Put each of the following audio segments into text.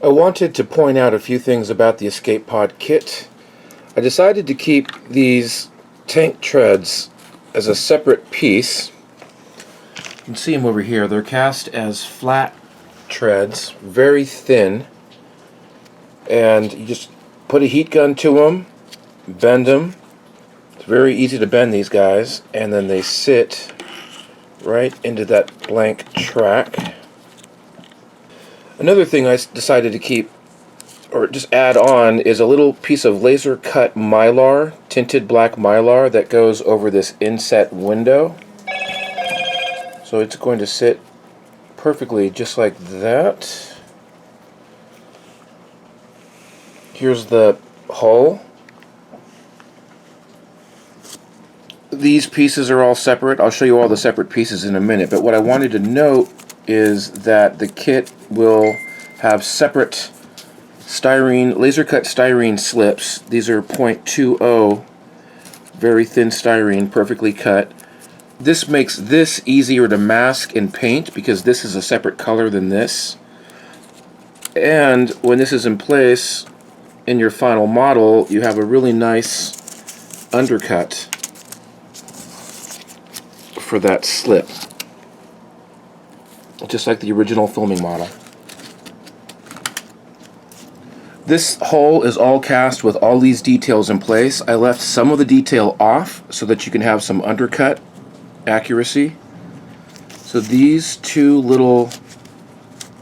I wanted to point out a few things about the escape pod kit. I decided to keep these tank treads as a separate piece. You can see them over here. They're cast as flat treads, very thin, and you just put a heat gun to them, bend them. It's very easy to bend these guys, and then they sit right into that blank track. Another thing I decided to keep, or just add on, is a little piece of laser cut mylar, tinted black mylar, that goes over this inset window. So it's going to sit perfectly just like that. Here's the hull. These pieces are all separate. I'll show you all the separate pieces in a minute, but what I wanted to note is that the kit will have separate styrene, laser cut styrene slips. These are 0.20, very thin styrene, perfectly cut. This makes this easier to mask and paint because this is a separate color than this. And when this is in place in your final model, you have a really nice undercut for that slip, just like the original filming model. This hull is all cast with all these details in place. I left some of the detail off so that you can have some undercut accuracy. So these two little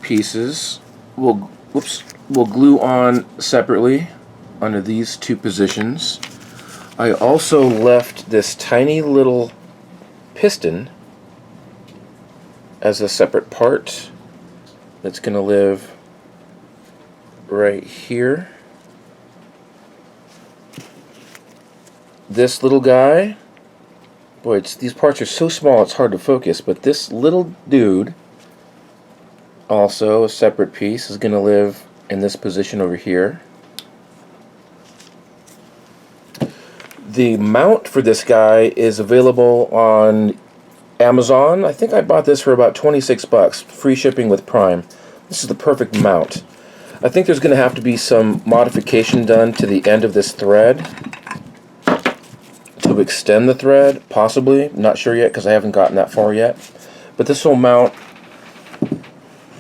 pieces will glue on separately under these two positions. I also left this tiny little piston as a separate part that's going to live right here. This little guy, boy, these parts are so small it's hard to focus, but this little dude, also a separate piece, is going to live in this position over here. The mount for this guy is available on Amazon. I think I bought this for about 26 bucks, free shipping with Prime. This is the perfect mount. I think there's going to have to be some modification done to the end of this thread to extend the thread, possibly. Not sure yet because I haven't gotten that far yet. But this will mount.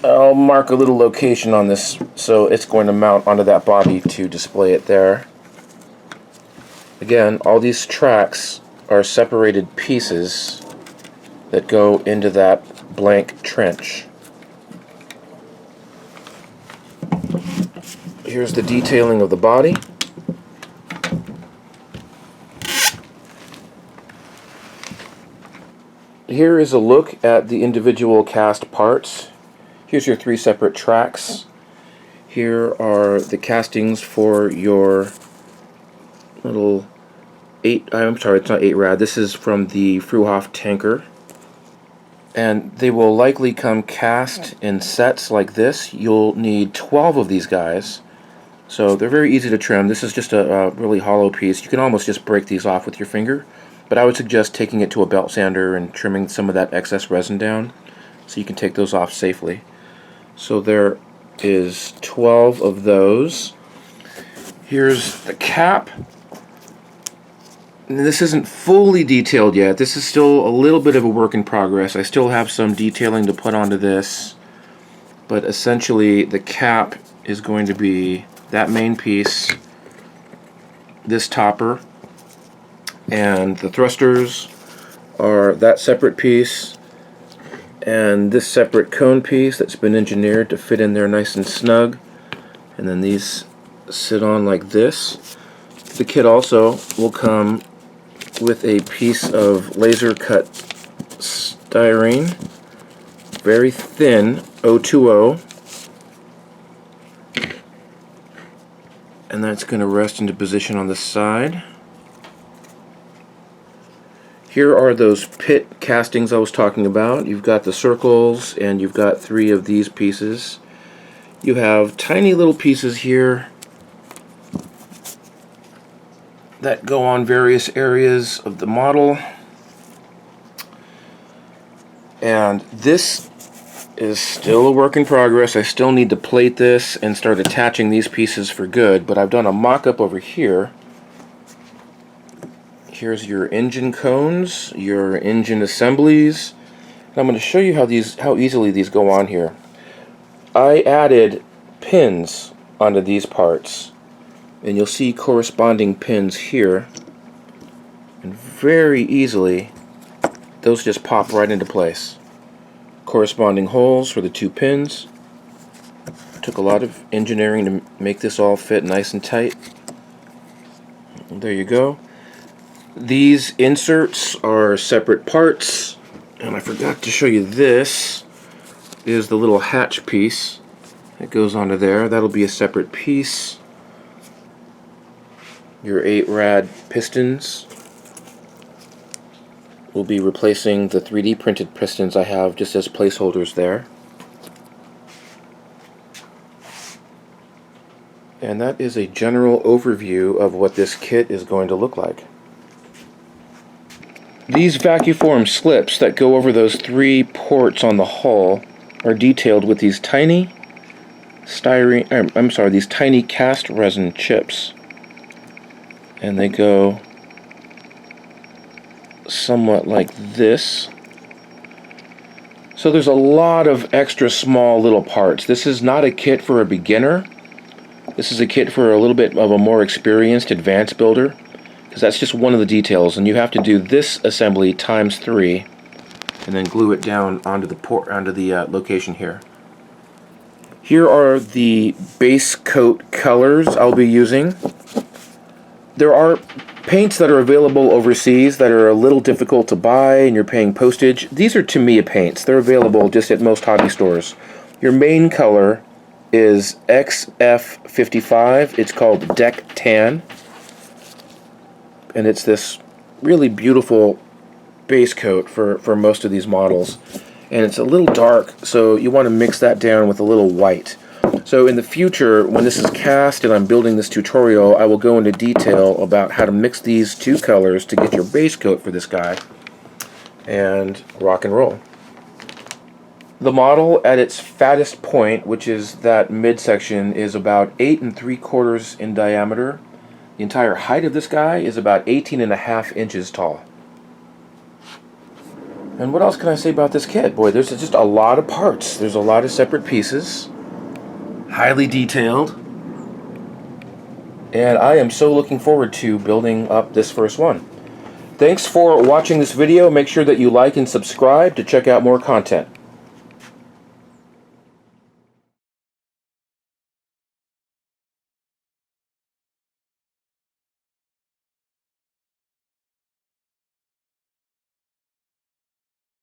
I'll mark a little location on this so it's going to mount onto that body to display it there. Again, all these tracks are separated pieces that go into that blank trench. Here's the detailing of the body. Here is a look at the individual cast parts. Here's your three separate tracks. Here are the castings for your little I'm sorry, it's not 8 rad. This is from the Fruhoff tanker. And they will likely come cast in sets like this. You'll need 12 of these guys. So they're very easy to trim. This is just a really hollow piece. You can almost just break these off with your finger. But I would suggest taking it to a belt sander and trimming some of that excess resin down so you can take those off safely. So there is 12 of those. Here's the cap. This isn't fully detailed yet. This is still a little bit of a work in progress. I still have some detailing to put onto this. But essentially the cap is going to be that main piece, this topper, and the thrusters are that separate piece, and this separate cone piece that's been engineered to fit in there nice and snug. And then these sit on like this. The kit also will come with a piece of laser cut styrene, very thin, 020, and that's going to rest into position on the side. Here are those pit castings I was talking about. You've got the circles and you've got 3 of these pieces. You have tiny little pieces here that go on various areas of the model. And this is still a work in progress. I still need to plate this and start attaching these pieces for good, but I've done a mock-up over here. Here's your engine cones, your engine assemblies. And I'm going to show you how easily these go on here. I added pins onto these parts, and you'll see corresponding pins here. And very easily, those just pop right into place. Corresponding holes for the two pins. Took a lot of engineering to make this all fit nice and tight. And there you go. These inserts are separate parts, and I forgot to show you this is the little hatch piece that goes onto there. That'll be a separate piece. Your 8 rad pistons will be replacing the 3D printed pistons I have just as placeholders there. And that is a general overview of what this kit is going to look like. These Vacuform slips that go over those 3 ports on the hull are detailed with these tiny these tiny cast resin chips. And they go somewhat like this. So there's a lot of extra small little parts. This is not a kit for a beginner. This is a kit for a little bit of a more experienced advanced builder, because that's just one of the details, and you have to do this assembly times 3 and then glue it down onto the location here. Here are the base coat colors I'll be using. There are paints that are available overseas that are a little difficult to buy and you're paying postage. These are Tamiya paints. They're available just at most hobby stores. Your main color is XF55. It's called Deck Tan. And it's this really beautiful base coat for most of these models. And it's a little dark, so you want to mix that down with a little white. So in the future, when this is cast and I'm building this tutorial, I will go into detail about how to mix these 2 colors to get your base coat for this guy and rock and roll. The model at its fattest point, which is that midsection, is about 8 3/4 in diameter. The entire height of this guy is about 18.5 inches tall. And what else can I say about this kit? Boy, there's just a lot of parts. There's a lot of separate pieces. Highly detailed. And I am so looking forward to building up this first one. Thanks for watching this video. Make sure that you like and subscribe to check out more content.